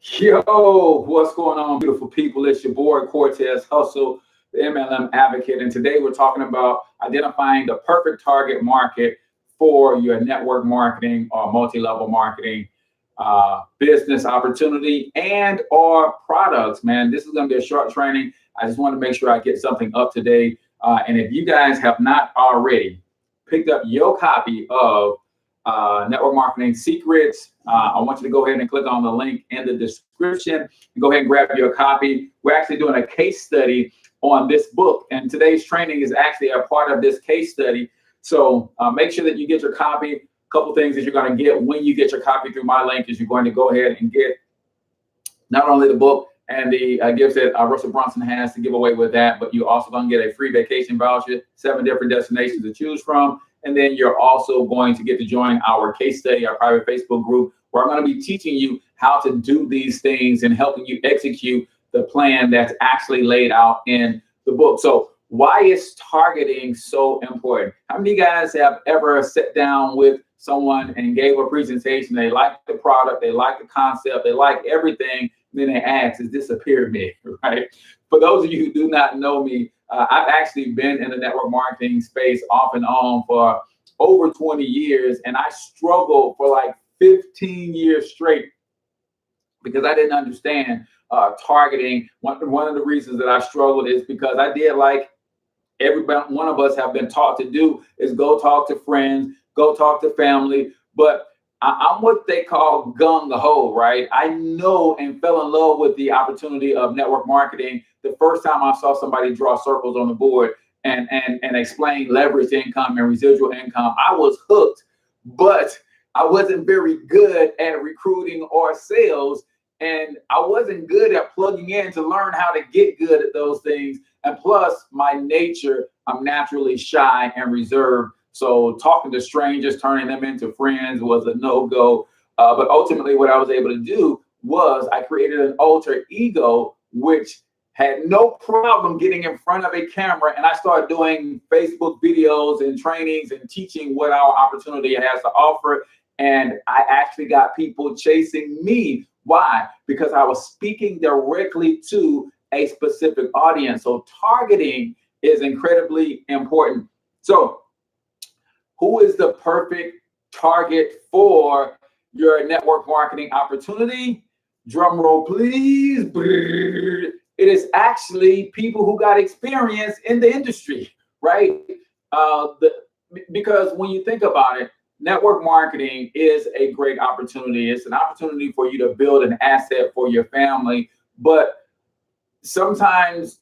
Yo, what's going on, beautiful people? It's your boy Cortez Hustle, the MLM advocate. And today we're talking about identifying the perfect target market for your network marketing or multi-level marketing business opportunity and or products, man. This is going to be a short training. I just want to make sure I get something up to date. And if you guys have not already picked up your copy of Network Marketing Secrets, I want you to go ahead and click on the link in the description and go ahead and grab your copy. We're actually doing a case study on this book, and today's training is actually a part of this case study. So make sure that you get your copy. A couple things that you're going to get when you get your copy through my link is you're going to go ahead and get not only the book and the gifts that Russell Brunson has to give away with that, but you're also going to get a free vacation voucher, 7 different destinations to choose from. And then you're also going to get to join our case study, our private Facebook group, where I'm going to be teaching you how to do these things and helping you execute the plan that's actually laid out in the book. So why is targeting so important? How many of you guys have ever sat down with someone and gave a presentation? They like the product, they like the concept, they like everything. Then they ask, is this a pyramid, right? For those of you who do not know me, I've actually been in the network marketing space off and on for over 20 years, and I struggled for like 15 years straight because I didn't understand targeting. One of the reasons that I struggled is because I did like everybody, one of us have been taught to do is go talk to friends, go talk to family, but I'm what they call gung-ho, right? I know and fell in love with the opportunity of network marketing the first time I saw somebody draw circles on the board and explain leverage income and residual income. I was hooked, but I wasn't very good at recruiting or sales, and I wasn't good at plugging in to learn how to get good at those things. And plus, my nature, I'm naturally shy and reserved. So talking to strangers, turning them into friends was a no-go. But ultimately, what I was able to do was I created an alter ego, which had no problem getting in front of a camera. And I started doing Facebook videos and trainings and teaching what our opportunity has to offer. And I actually got people chasing me. Why? Because I was speaking directly to a specific audience. So targeting is incredibly important. So who is the perfect target for your network marketing opportunity? Drum roll, please. It is actually people who got experience in the industry, right? Because when you think about it, network marketing is a great opportunity. It's an opportunity for you to build an asset for your family. But sometimes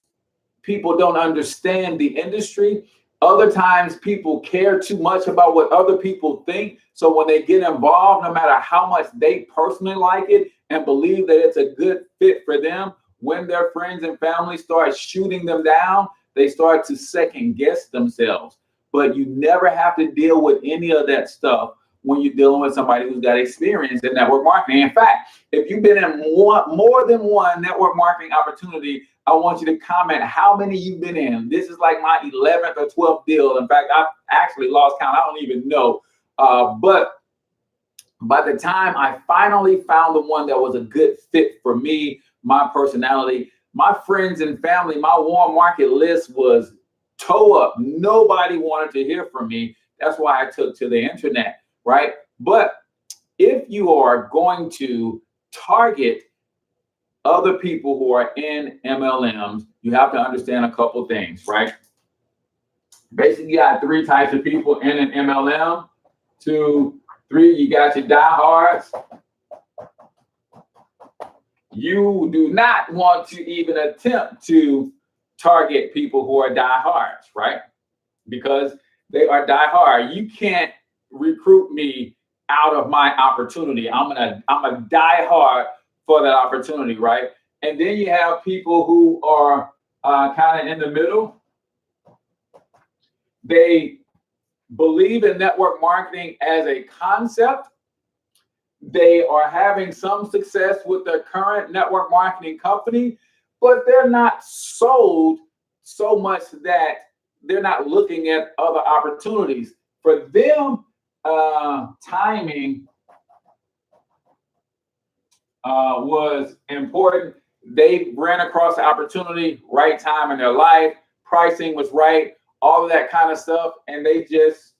people don't understand the industry. Other times people care too much about what other people think. So when they get involved, no matter how much they personally like it and believe that it's a good fit for them, when their friends and family start shooting them down, they start to second guess themselves. But you never have to deal with any of that stuff when you're dealing with somebody who's got experience in network marketing. In fact, if you've been in more than one network marketing opportunity, I want you to comment how many you've been in. This is like my 11th or 12th deal. In fact, I've actually lost count. I don't even know. But by the time I finally found the one that was a good fit for me, my personality, my friends and family, my warm market list was toe up. Nobody wanted to hear from me. That's why I took to the internet, right? But if you are going to target other people who are in MLMs, you have to understand a couple things, right? Basically, you got 3 types of people in an MLM. 2, 3, you got your diehards. You do not want to even attempt to target people who are diehards, right? Because they are diehard. You can't recruit me out of my opportunity. I'm a diehard for that opportunity, right? And then you have people who are kind of in the middle. They believe in network marketing as a concept. They are having some success with their current network marketing company, but they're not sold so much that they're not looking at other opportunities. For them, timing was important. They ran across the opportunity, right time in their life, pricing was right, all of that kind of stuff, and they just,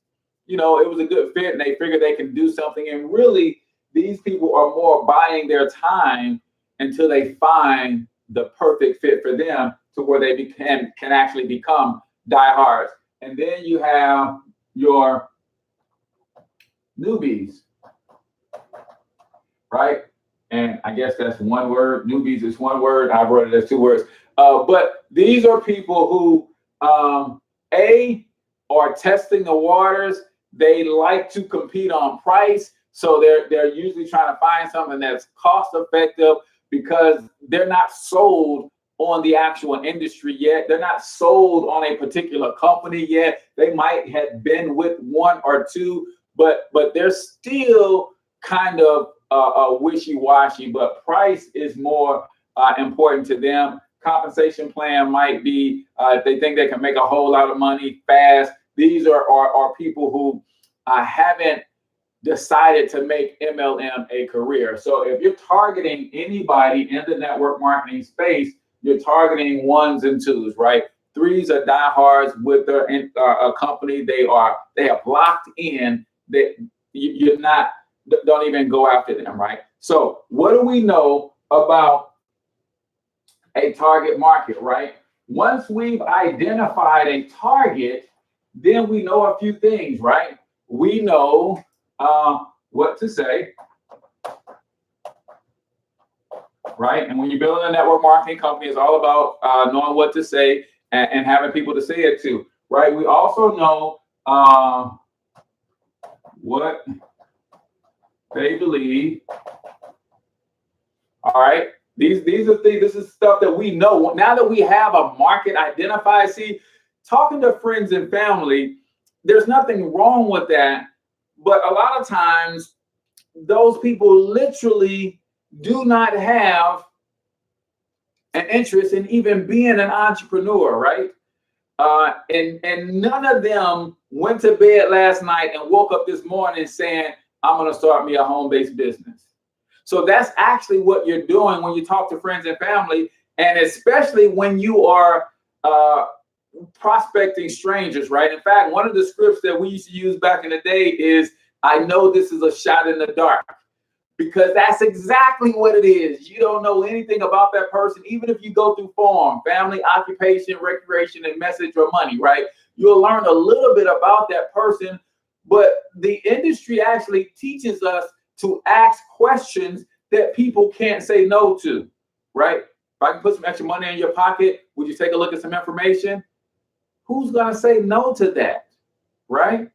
it was a good fit, and they figured they can do something. And really, these people are more buying their time until they find the perfect fit for them, to where they can actually become diehards. And then you have your newbies, right? And I guess that's one word. Newbies is one word. I wrote it as two words. But these are people who, are testing the waters. They like to compete on price. So they're usually trying to find something that's cost effective, because they're not sold on the actual industry yet. They're not sold on a particular company yet. They might have been with one or two, but they're still kind of wishy-washy. But price is more important to them. Compensation plan might be, if they think they can make a whole lot of money fast. These are people who haven't decided to make MLM a career. So if you're targeting anybody in the network marketing space, you're targeting ones and twos, right? Threes are diehards with their company. They have locked in. That you're not, don't even go after them, right? So what do we know about a target market, right? Once we've identified a target, then we know a few things, right? We know what to say, right? And when you're building a network marketing company, it's all about knowing what to say and having people to say it to, right? We also know what they believe. All right. These are things. This is stuff that we know. Now that we have a market identified, see, talking to friends and family, there's nothing wrong with that. But a lot of times, those people literally do not have an interest in even being an entrepreneur, right? And none of them went to bed last night and woke up this morning saying, I'm going to start me a home-based business. So that's actually what you're doing when you talk to friends and family, and especially when you are prospecting strangers, right? In fact, one of the scripts that we used to use back in the day is, I know this is a shot in the dark, because that's exactly what it is. You don't know anything about that person, even if you go through form, family, occupation, recreation, and message or money, right? You'll learn a little bit about that person, but the industry actually teaches us to ask questions that people can't say no to, right? If I can put some extra money in your pocket, would you take a look at some information? Who's going to say no to that, right?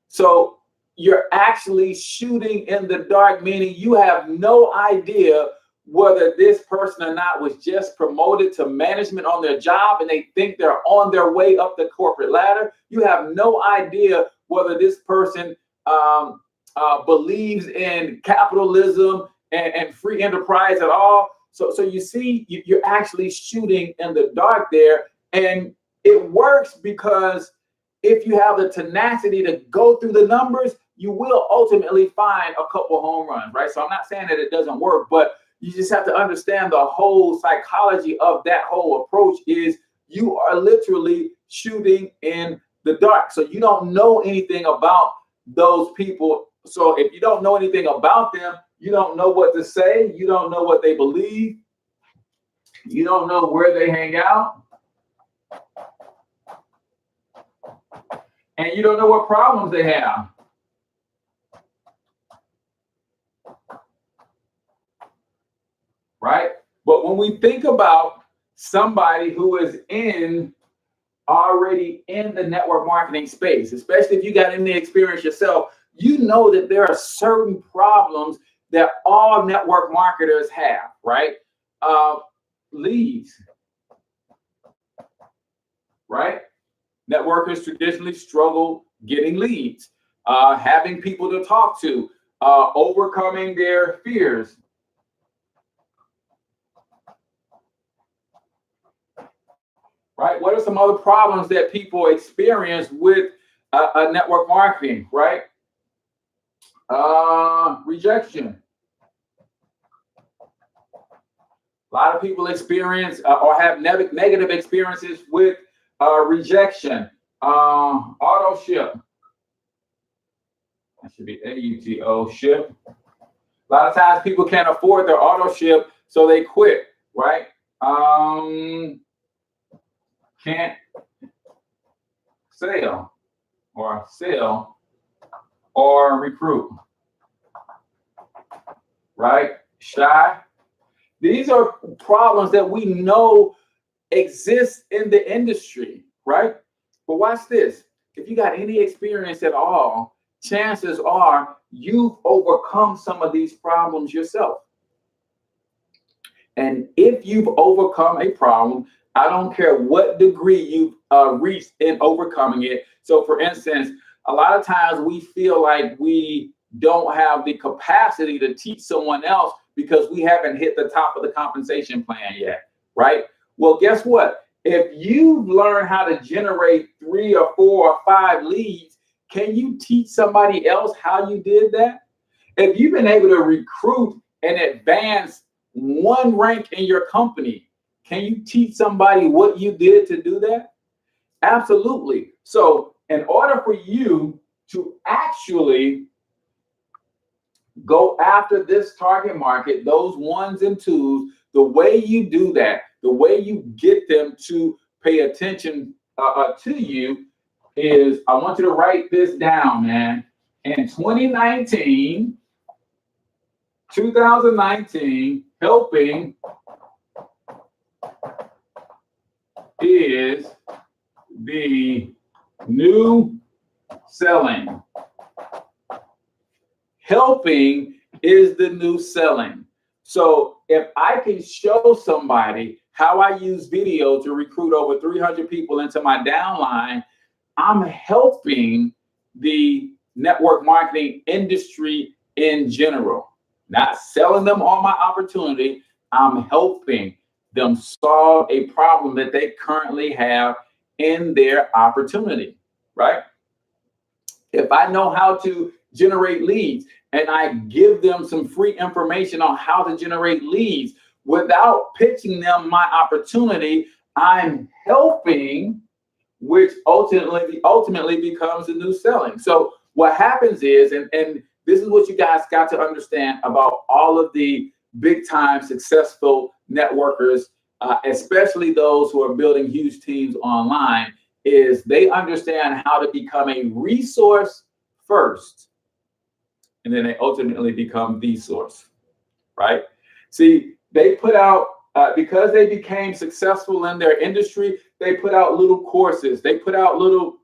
So you're actually shooting in the dark, meaning you have no idea whether this person or not was just promoted to management on their job and they think they're on their way up the corporate ladder. You have no idea whether this person believes in capitalism and free enterprise at all. So you see, you're actually shooting in the dark there. And it works because if you have the tenacity to go through the numbers, you will ultimately find a couple home runs, right? So I'm not saying that it doesn't work, but you just have to understand the whole psychology of that whole approach is you are literally shooting in the dark. So you don't know anything about those people. So if you don't know anything about them, you don't know what to say. You don't know what they believe. You don't know where they hang out. And you don't know what problems they have. Right? But when we think about somebody who is already in the network marketing space, especially if you got any experience yourself, you know that there are certain problems that all network marketers have, right? Leads, right? Networkers traditionally struggle getting leads, having people to talk to, overcoming their fears. Right? What are some other problems that people experience with a network marketing, right? Rejection. A lot of people experience or have negative experiences with rejection, auto ship. That should be AUTO ship. A lot of times people can't afford their auto ship, so they quit, right? Can't sell or recruit, right? Shy. These are problems that we know exist in the industry, right? But watch this. If you got any experience at all, chances are you've overcome some of these problems yourself. And if you've overcome a problem, I don't care what degree you've reached in overcoming it. So for instance, a lot of times we feel like we don't have the capacity to teach someone else because we haven't hit the top of the compensation plan yet, right? Well, guess what? If you've learned how to generate 3 or 4 or 5 leads, can you teach somebody else how you did that? If you've been able to recruit and advance 1 rank in your company, can you teach somebody what you did to do that? Absolutely. So in order for you to actually go after this target market, those 1s and 2s, the way you do that, the way you get them to pay attention to you is, I want you to write this down, man. In 2019, helping is the new selling. Helping is the new selling. So if I can show somebody how I use video to recruit over 300 people into my downline, I'm helping the network marketing industry in general. Not selling them on my opportunity, I'm helping them solve a problem that they currently have in their opportunity, right? If I know how to generate leads and I give them some free information on how to generate leads without pitching them my opportunity, I'm helping, which ultimately becomes the new selling. So what happens is, and this is what you guys got to understand about all of the big time successful networkers, especially those who are building huge teams online, is they understand how to become a resource first, and then they ultimately become the source, right? See, they put out, because they became successful in their industry, they put out little courses, they put out little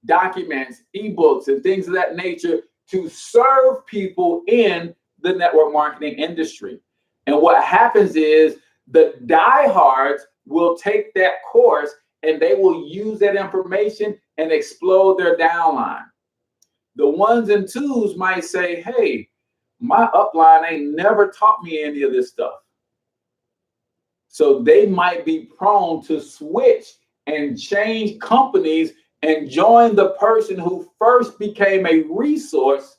documents, ebooks, and things of that nature to serve people in the network marketing industry. And what happens is the diehards will take that course and they will use that information and explode their downline. The 1s and 2s might say, hey, my upline ain't never taught me any of this stuff. So they might be prone to switch and change companies and join the person who first became a resource,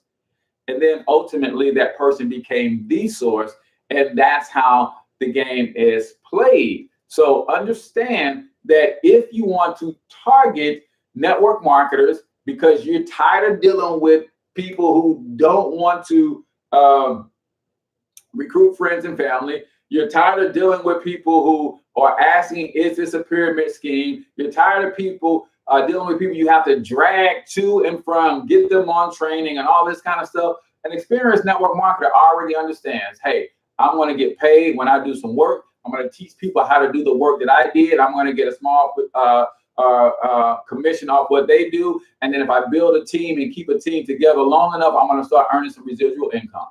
and then ultimately that person became the source, and that's how the game is played. So understand that if you want to target network marketers because you're tired of dealing with people who don't want to recruit friends and family, you're tired of dealing with people who are asking, is this a pyramid scheme? You're tired of people dealing with people you have to drag to and from, get them on training and all this kind of stuff. An experienced network marketer already understands, hey, I'm going to get paid when I do some work. I'm going to teach people how to do the work that I did. I'm going to get a small commission off what they do. And then if I build a team and keep a team together long enough, I'm going to start earning some residual income,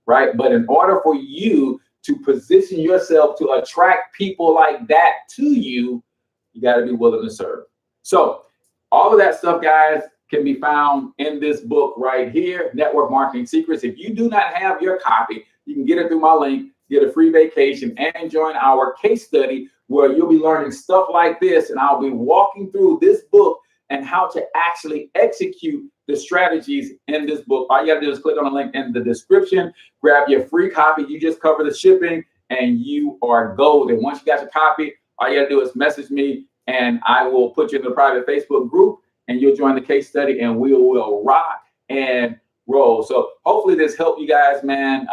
right? But in order for you to position yourself to attract people like that to you, you got to be willing to serve. So all of that stuff, guys, can be found in this book right here, Network Marketing Secrets. If you do not have your copy, you can get it through my link, get a free vacation, and join our case study where you'll be learning stuff like this. And I'll be walking through this book and how to actually execute the strategies in this book. All you got to do is click on the link in the description, grab your free copy. You just cover the shipping and you are golden. Once you got your copy, all you got to do is message me and I will put you in the private Facebook group and you'll join the case study and we will rock and roll. So hopefully this helped you guys, man.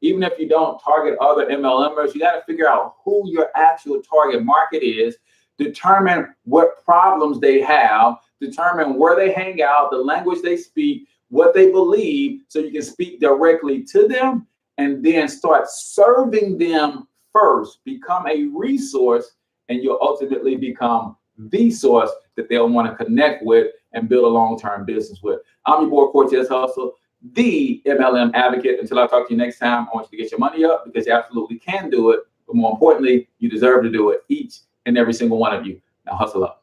Even if you don't target other MLMers, you got to figure out who your actual target market is, determine what problems they have, determine where they hang out, the language they speak, what they believe, so you can speak directly to them and then start serving them first. Become a resource and you'll ultimately become the source that they'll want to connect with and build a long-term business with. I'm your boy Cortez Hustle, the MLM advocate. Until I talk to you next time, I want you to get your money up because you absolutely can do it. But more importantly, you deserve to do it, each and every single one of you. Now hustle up.